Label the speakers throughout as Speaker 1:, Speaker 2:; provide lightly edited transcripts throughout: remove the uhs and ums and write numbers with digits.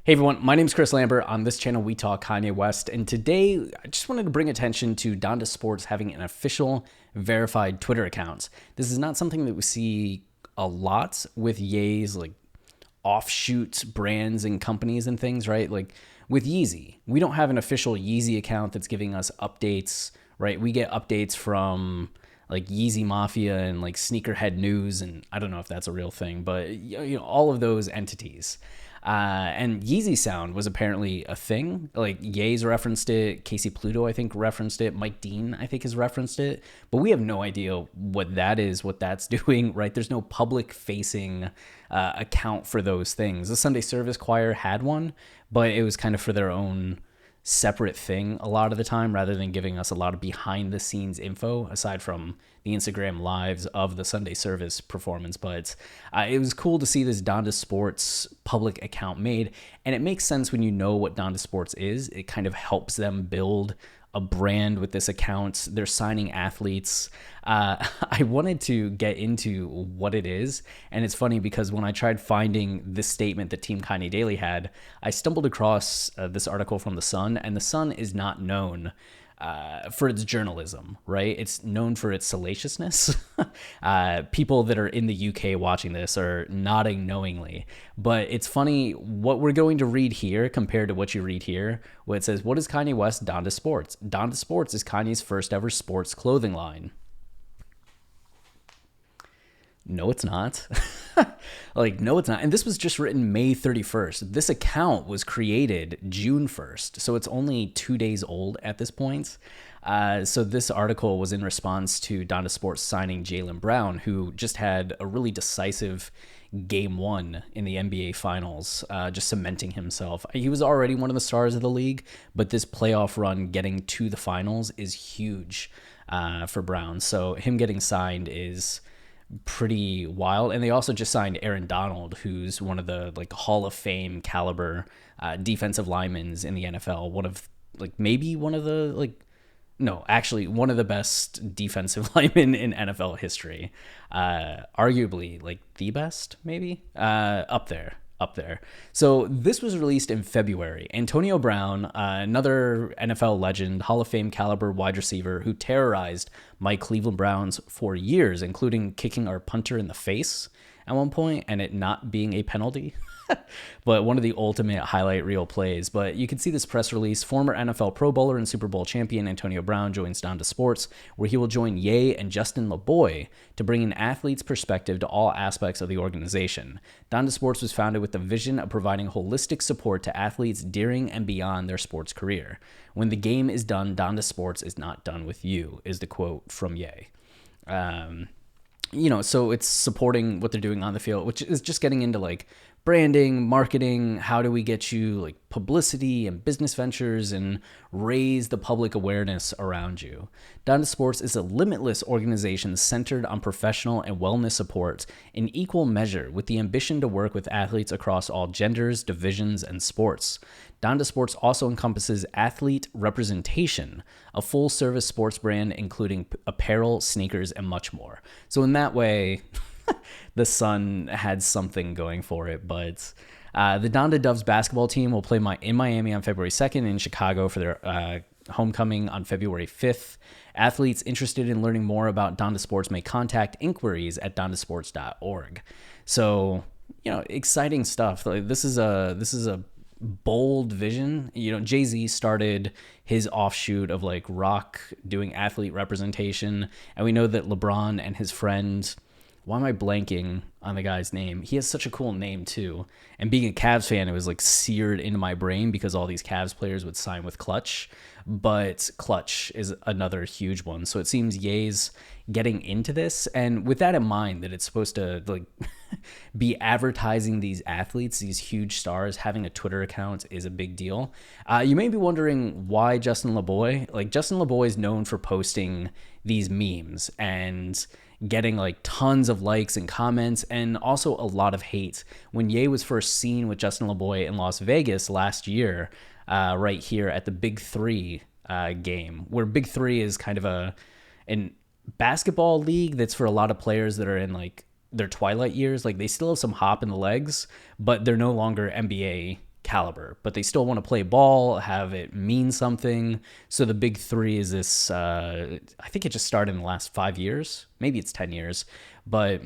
Speaker 1: Hey everyone, my name is Chris Lambert. On this channel, we talk Kanye West, and today I just wanted to bring attention to DondaSports having an official verified Twitter account. This is not something that we see a lot with Ye's like offshoot brands and companies and things, right? Like with Yeezy, we don't have an official Yeezy account that's giving us updates, right? We get updates from like Yeezy Mafia and like Sneakerhead News, and I don't know if that's a real thing, but all of those entities. And Yeezy Sound was apparently a thing. Like Ye's referenced it, Casey Pluto I think referenced it, Mike Dean I think has referenced it, but we have no idea what that is, what that's doing. Right? There's no public facing account for those things. The Sunday Service Choir had one, but it was kind of for their own separate thing a lot of the time, rather than giving us a lot of behind the scenes info aside from the Instagram lives of the Sunday service performance. But it was cool to see this DondaSports public account made, and it makes sense when you know what DondaSports is. It kind of helps them build a brand with this account. They're signing athletes. I wanted to get into what it is, and it's funny because when I tried finding this statement that Team Kanye Daily had, I stumbled across this article from The Sun, and The Sun is not known for its journalism, right? It's known for its salaciousness. People that are in the UK watching this are nodding knowingly, but it's funny what we're going to read here compared to what you read here, where it says, "What is Kanye West Donda Sports? Donda Sports is Kanye's first ever sports clothing line." No, it's not. No, it's not. And this was just written May 31st. This account was created June 1st. So it's only 2 days old at this point. So this article was in response to DondaSports signing Jaylen Brown, who just had a really decisive game one in the NBA Finals, just cementing himself. He was already one of the stars of the league, but this playoff run getting to the finals is huge for Brown. So him getting signed is pretty wild. And they also just signed Aaron Donald, who's one of the like Hall of Fame caliber defensive linemen in the NFL. One of maybe one of the no, actually one of the best defensive linemen in NFL history. Arguably the best, maybe up there. So this was released in February. Antonio Brown, another NFL legend, Hall of Fame caliber wide receiver who terrorized my Cleveland Browns for years, including kicking our punter in the face at one point and it not being a penalty. But one of the ultimate highlight reel plays. But you can see this press release. Former NFL Pro Bowler and Super Bowl champion Antonio Brown joins DondaSports, where he will join Ye and Justin LeBoy to bring an athlete's perspective to all aspects of the organization. DondaSports was founded with the vision of providing holistic support to athletes during and beyond their sports career. When the game is done, DondaSports is not done with you, is the quote from Ye. So it's supporting what they're doing on the field, which is just getting into branding, marketing, how do we get you publicity and business ventures and raise the public awareness around you. DondaSports is a limitless organization centered on professional and wellness support in equal measure, with the ambition to work with athletes across all genders, divisions, and sports. DondaSports also encompasses athlete representation, a full-service sports brand including apparel, sneakers, and much more. So in that way, the Sun had something going for it. But the Donda Doves basketball team will play in Miami on February 2nd and in Chicago for their homecoming on February 5th. Athletes interested in learning more about DondaSports may contact inquiries at dondasports.org. So, exciting stuff. This is a bold vision. Jay-Z started his offshoot of rock doing athlete representation, and we know that LeBron and his friend, why am I blanking on the guy's name? He has such a cool name too. And being a Cavs fan, it was seared into my brain because all these Cavs players would sign with Clutch. But Clutch is another huge one. So it seems Ye's getting into this. And with that in mind, that it's supposed to be advertising these athletes, these huge stars, having a Twitter account is a big deal. You may be wondering why Justin LeBoy. Justin LeBoy is known for posting these memes and getting tons of likes and comments, and also a lot of hate. When Ye was first seen with Justin LeBoy in Las Vegas last year, right here at the Big Three game, where Big Three is kind of an basketball league that's for a lot of players that are in their twilight years. They still have some hop in the legs, but they're no longer NBA caliber, but they still want to play ball, have it mean something. So the big three is this, I think it just started in the last 5 years, maybe it's 10 years, but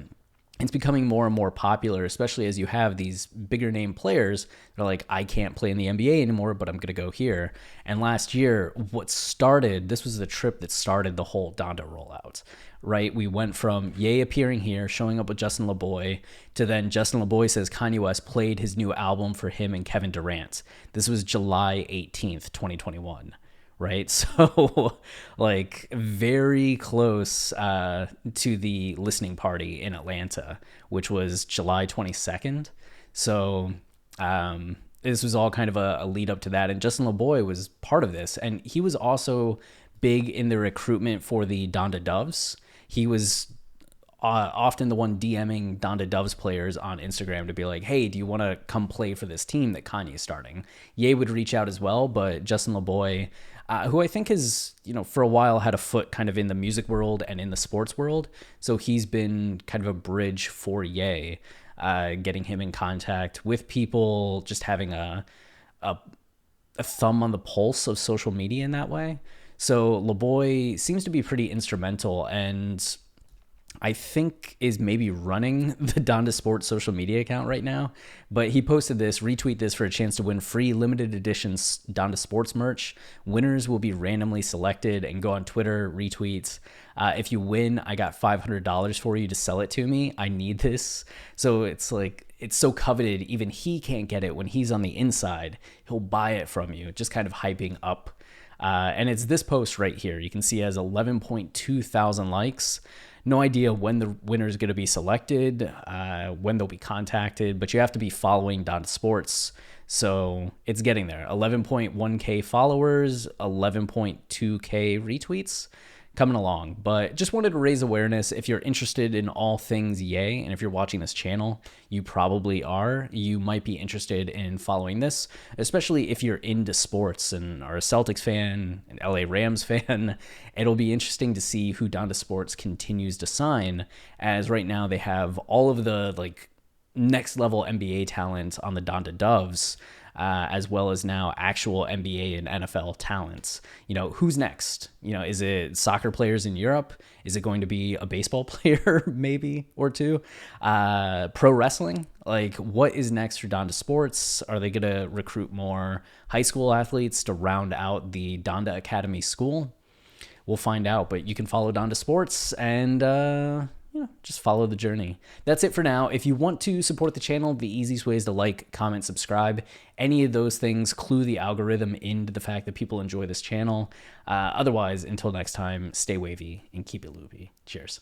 Speaker 1: it's becoming more and more popular, especially as you have these bigger name players that are like, I can't play in the NBA anymore, but I'm going to go here. And last year, this was the trip that started the whole Donda rollout, right? We went from Ye appearing here, showing up with Justin LeBoy, to then Justin LeBoy says Kanye West played his new album for him and Kevin Durant. This was July 18th, 2021. Right. So like very close to the listening party in Atlanta, which was July 22nd. So this was all kind of a lead up to that. And Justin LeBoy was part of this. And he was also big in the recruitment for the Donda Doves. He was often the one DMing Donda Doves players on Instagram to be like, hey, do you want to come play for this team that Kanye is starting? Ye would reach out as well, but Justin LeBoy, who I think has, for a while had a foot kind of in the music world and in the sports world. So he's been kind of a bridge for Ye, getting him in contact with people, just having a thumb on the pulse of social media in that way. So LeBoy seems to be pretty instrumental, and I think is maybe running the DondaSports social media account right now. But he posted this, retweet this for a chance to win free limited edition DondaSports merch. Winners will be randomly selected, and go on Twitter, retweets. If you win, I got $500 for you to sell it to me. I need this. So it's like, it's so coveted, even he can't get it when he's on the inside. He'll buy it from you, just kind of hyping up. And it's this post right here. You can see it has 11.2 thousand likes. No idea when the winner is going to be selected, when they'll be contacted, but you have to be following DondaSports. So it's getting there. 11.1K followers, 11.2K retweets, coming along. But just wanted to raise awareness. If you're interested in all things Ye, and if you're watching this channel, you probably are. You might be interested in following this, especially if you're into sports and are a Celtics fan, an LA Rams fan. It'll be interesting to see who DondaSports continues to sign, as right now they have all of the like next level NBA talent on the Donda Doves, as well as now actual NBA and NFL talents. Who's next? Is it soccer players in Europe? Is it going to be a baseball player maybe or two? Pro wrestling? Like, what is next for DondaSports? Are they going to recruit more high school athletes to round out the Donda Academy school? We'll find out, but you can follow DondaSports and just follow the journey. That's it for now. If you want to support the channel, the easiest way is to like, comment, subscribe. Any of those things clue the algorithm into the fact that people enjoy this channel. Otherwise, until next time, stay wavy and keep it loopy. Cheers.